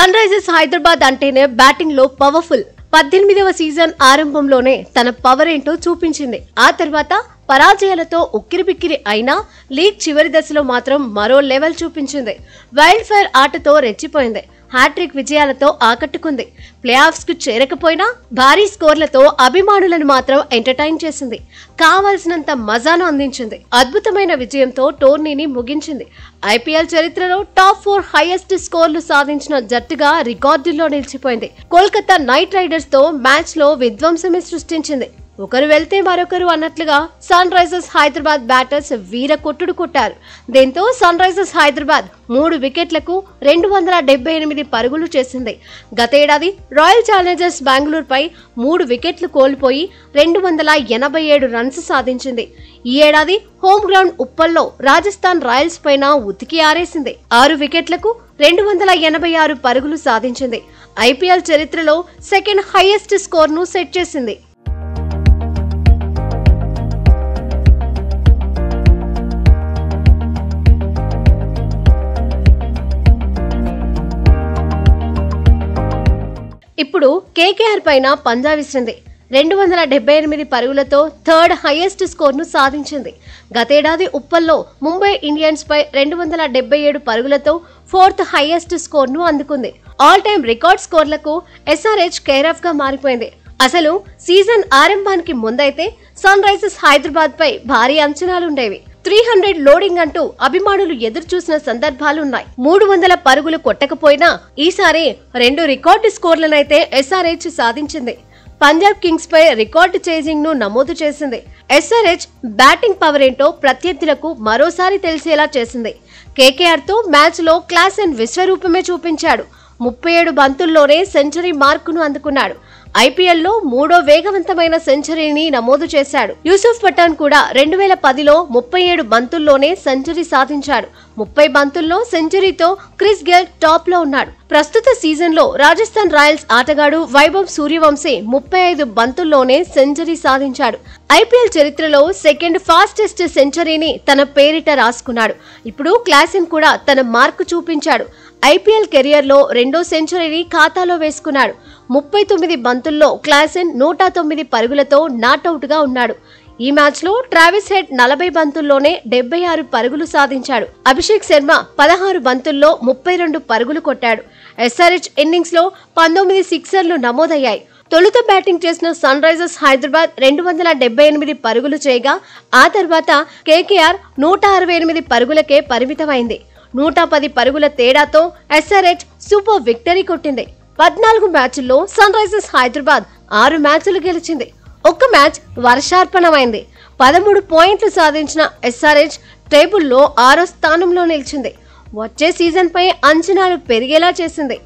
Sun Risers Hyderabad అంటేనే batting లో powerful. 18వ season ఆరంభంలోనే తన పవర్ ఏంటో చూపించింది. ఆ తర్వాత పరాజయాలతో ఉక్కిరిబిక్కిరి అయినా లీగ్ చివరి దశలో మాత్రం మరో లెవెల్ చూపించింది. వైల్డ్ ఫైర్ ఆటతో రెచ్చిపోయింది. హ్యాట్రిక్ విజయాలతో ఆకట్టుకుంది. ప్లే ఆఫ్స్ కు చేరకపోయినా భారీ స్కోర్లతో అభిమానులను మాత్రం ఎంటర్టైన్ చేసింది. కావాల్సినంత మజాను అందించింది. అద్భుతమైన విజయంతో టోర్నీని ముగించింది. ఐపీఎల్ చరిత్రలో టాప్ 4 హైయెస్ట్ స్కోర్లు సాధించిన జట్టుగా రికార్డుల్లో నిలిచిపోయింది. కోల్కతా నైట్ రైడర్స్ తో మ్యాచ్ లో విధ్వంసమే సృష్టించింది. ఒకరు వెళ్తే మరొకరు అన్నట్లుగా సన్ రైజర్స్ హైదరాబాద్ బ్యాటర్స్ వీర కొట్టుడు కొట్టారు. దీంతో సన్ రైజర్స్ హైదరాబాద్ 3 వికెట్లకు 278 పరుగులు చేసింది. గతేడాది రాయల్ ఛాలెంజర్స్ బెంగళూరుపై 3 వికెట్లు కోల్పోయి 287 రన్స్ సాధించింది. ఈ ఏడాది హోమ్ గ్రౌండ్ ఉప్పల్లో రాజస్థాన్ రాయల్స్ పైన ఉతికి ఆరేసింది. 6 వికెట్లకు 286 పరుగులు సాధించింది. ఐపీఎల్ చరిత్రలో సెకండ్ హైయెస్ట్ స్కోర్ ను సెట్ చేసింది. ఇప్పుడు కేకేఆర్ పైన పంజా విసిరింది. 278 పరుగులతో థర్డ్ హైయెస్ట్ స్కోర్ ను సాధించింది. గతేడాది ఉప్పల్లో ముంబై ఇండియన్స్ పై 277 పరుగులతో 4th హైయెస్ట్ స్కోర్ ను అందుకుంది. ఆల్ టైమ్ రికార్డ్ స్కోర్లకు ఎస్ఆర్హెచ్ కేరాఫ్ గా మారిపోయింది. అసలు సీజన్ ఆరంభానికి ముందైతే సన్ రైజర్స్ హైదరాబాద్ పై భారీ అంచనాలుండేవి. 300 లోడింగ్ అంటూ అభిమానులు ఎదురు చూసిన సందర్భాలున్నాయి. 300 పరుగులు కొట్టకపోయినా ఈసారి 2 రికార్డు స్కోర్లనైతే ఎస్ఆర్హెచ్ సాధించింది. పంజాబ్ కింగ్స్ పై రికార్డు చేజింగ్ ను నమోదు చేసింది. ఎస్ఆర్హెచ్ బ్యాటింగ్ పవర్ ఏంటో ప్రత్యర్థులకు మరోసారి తెలిసేలా చేసింది. కేకేఆర్ తో మ్యాచ్ లో క్లాసెన్ విశ్వరూపమే చూపించాడు. 37 బంతుల్లోనే సెంచరీ మార్కును అందుకున్నాడు. ఐపీఎల్లో 3వ వేగవంతమైన సెంచరీని నమోదు చేశాడు. యూసుఫ్ పఠాన్ కూడా 2010లో 37 బంతుల్లోనే సెంచరీ సాధించాడు. 30 బంతుల్లో సెంచరీతో క్రిస్ గేల్ టాప్ లో ఉన్నాడు. ప్రస్తుత సీజన్ లో రాజస్థాన్ రాయల్స్ ఆటగాడు వైభవ్ సూర్యవంశీ 35 బంతుల్లోనే సెంచరీ సాధించాడు. ఐపీఎల్ చరిత్రలో సెకండ్ ఫాస్టెస్ట్ సెంచరీని తన పేరిట రాసుకున్నాడు. ఇప్పుడు క్లాసెన్ కూడా తన మార్కు చూపించాడు. ఐపీఎల్ కెరియర్ లో 2వ సెంచరీని ఖాతాలో వేసుకున్నాడు. 39 బంతుల్లో క్లాసెన్ 109 పరుగులతో నాట్అవుట్ గా ఉన్నాడు. ఈ మ్యాచ్ లో ట్రావిస్ హెడ్ 40 బంతుల్లోనే 76 పరుగులు సాధించాడు. అభిషేక్ శర్మ 16 బంతుల్లో 32 పరుగులు కొట్టాడు. ఎస్ఆర్హెచ్ ఇన్నింగ్స్ లో 19 సిక్సర్లు నమోదయ్యాయి. తొలుత బ్యాటింగ్ చేసిన సన్ రైజర్స్ హైదరాబాద్ 278 పరుగులు చేయగా ఆ తర్వాత కేకేఆర్ 168 పరుగులకే పరిమితమైంది. 110 పరుగుల తేడాతో ఎస్ఆర్హెచ్ సూపర్ విక్టరీ కొట్టింది. 14 మ్యాచ్ల్లో సన్ రైజర్స్ హైదరాబాద్ 6 మ్యాచ్లు గెలిచింది. ఒక్క మ్యాచ్ వర్షార్పణమైంది. 13 పాయింట్లు సాధించిన ఎస్ఆర్హెచ్ టేబుల్లో 6వ స్థానంలో నిలిచింది. వచ్చే సీజన్ పై అంచనాలు పెరిగేలా చేసింది.